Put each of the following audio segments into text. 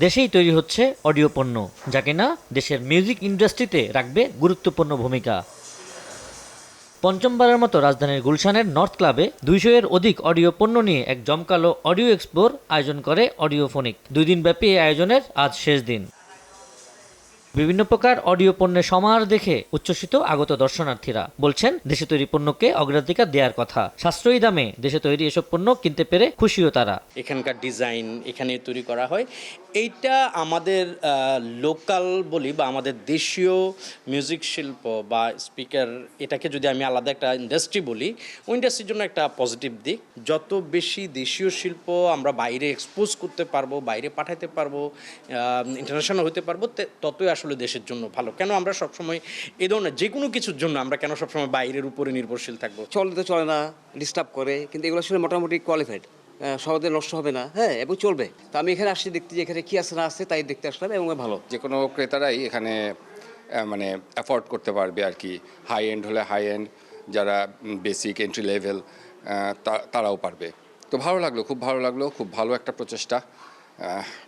দেশেই তৈরি হচ্ছে অডিও পণ্য, যা কিনা দেশের মিউজিক ইন্ডাস্ট্রিতে রাখবে গুরুত্বপূর্ণ ভূমিকা। পঞ্চমবারের মতো রাজধানীর গুলশানের নর্থ ক্লাবে 200-এর অধিক অডিও পণ্য নিয়ে এক জমকালো অডিও এক্সপোর আয়োজন করে অডিওফোনিক। 2 দিনব্যাপী এই আয়োজনের আজ শেষ দিন। বিভিন্ন প্রকার অডিও পণ্যের সমাহার দেখে উচ্ছ্বসিত আগত দর্শনার্থীরা বলছেন, দেশে তৈরি পণ্যকে অগ্রাধিকার দেওয়ার কথা। সাশ্রয়ী দামে দেশে তৈরি এসব পণ্য কিনতে পেরে খুশিও তারা। এখানকার ডিজাইন এখানে তৈরি করা হয়, এইটা আমাদের লোকাল বলি বা আমাদের দেশীয় মিউজিক শিল্প বা স্পিকার, এটাকে যদি আমি আলাদা একটা ইন্ডাস্ট্রি বলি, ওই ইন্ডাস্ট্রির জন্য একটা পজিটিভ দিক। যত বেশি দেশীয় শিল্প আমরা বাইরে এক্সপোজ করতে পারবো, বাইরে পাঠাতে পারবো, ইন্টারন্যাশনাল হতে পারবো, ততই আসলে দেশের জন্য ভালো। কেন আমরা সবসময় এই ধরনের যে কোনো কিছুর জন্য আমরা কেন সবসময় বাইরের উপরে নির্ভরশীল থাকবো? চলে তো চলে না, ডিস্টার্ব করে, কিন্তু এগুলো আসলে মোটামুটি কোয়ালিফাইড, সহজে নষ্ট হবে না, হ্যাঁ, এবং চলবে। তো আমি এখানে আসছি দেখতে যে এখানে কি আছে না আছে তাই দেখতে আসলাম, এবং ভালো। যে কোনো ক্রেতারাই এখানে মানে অ্যাফোর্ড করতে পারবে আর কি। হাই এন্ড হলে হাই এন্ড, যারা বেসিক এন্ট্রি লেভেল তারাও পারবে। তো ভালো লাগলো, খুব ভালো লাগলো, খুব ভালো একটা প্রচেষ্টা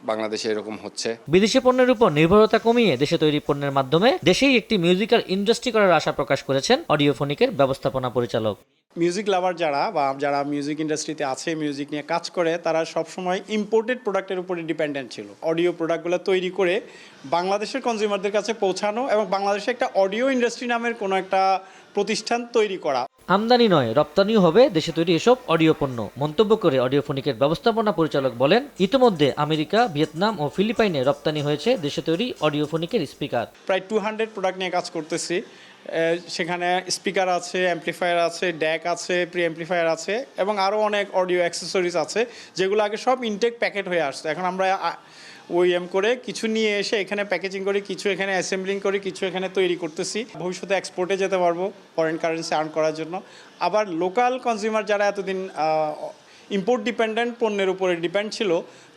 বাংলাদেশে এরকম হচ্ছে। বিদেশি পণ্যের উপর নির্ভরতা কমিয়ে দেশে তৈরি পণ্যের মাধ্যমে দেশেই একটি মিউজিক্যাল ইন্ডাস্ট্রি করার আশা প্রকাশ করেছেন অডিওফোনিকের ব্যবস্থাপনা পরিচালক। মিউজিক লাভার যারা বা যারা মিউজিক ইন্ডাস্ট্রিতে আছে, মিউজিক নিয়ে কাজ করে, তারা সবসময় ইম্পোর্টেড প্রোডাক্টের উপরে ডিপেন্ডেন্ট ছিল। অডিও প্রোডাক্টগুলো তৈরি করে বাংলাদেশের কনজিউমারদের কাছে পৌঁছানো এবং বাংলাদেশে একটা অডিও ইন্ডাস্ট্রি নামের কোনো একটা প্রতিষ্ঠান তৈরি করা। আমদানি নয়, রপ্তানিও হবে দেশে তৈরি এসব অডিও পণ্য, মন্তব্য করে অডিওফোনিকের ব্যবস্থাপনা পরিচালক বলেন, ইতিমধ্যে আমেরিকা, ভিয়েতনাম ও ফিলিপাইনে রপ্তানি হয়েছে দেশে তৈরি অডিওফোনিকের স্পিকার। প্রায় 200 প্রোডাক্ট নিয়ে কাজ করতেছি। সেখানে স্পিকার আছে, অ্যাম্পলিফায়ার আছে, ড্যাক আছে, প্রি অ্যাম্পলিফায়ার আছে এবং আরও অনেক অডিও অ্যাক্সেসরিজ আছে, যেগুলো আগে সব ইনটেক প্যাকেট হয়ে আসছে। এখন আমরা ওইএম করে কিছু নিয়ে এসে এখানে প্যাকেজিং করি, কিছু এখানে অ্যাসেম্বলিং করি, কিছু এখানে তৈরি করতেছি। ভবিষ্যতে এক্সপোর্টে যেতে পারবো ফরেন কারেন্সি আর্ন করার জন্য। আবার লোকাল কনজিউমার যারা এতদিন ইম্পোর্ট ডিপেন্ডেন্ট পণ্যের উপরে ডিপেন্ড ছিল,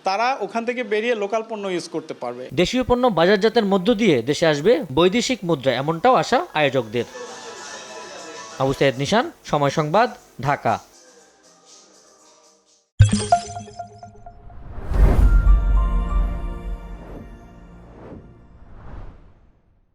তারা ওখান থেকে বেরিয়ে লোকাল পণ্য ইউজ করতে পারবে। দেশীয় পণ্য বাজারজাতের মধ্য দিয়ে দেশে আসবে বৈদেশিক মুদ্রা, এমনটাও আশা আয়োজকদের। আবু সাইদ নিশান, সময় সংবাদ, ঢাকা।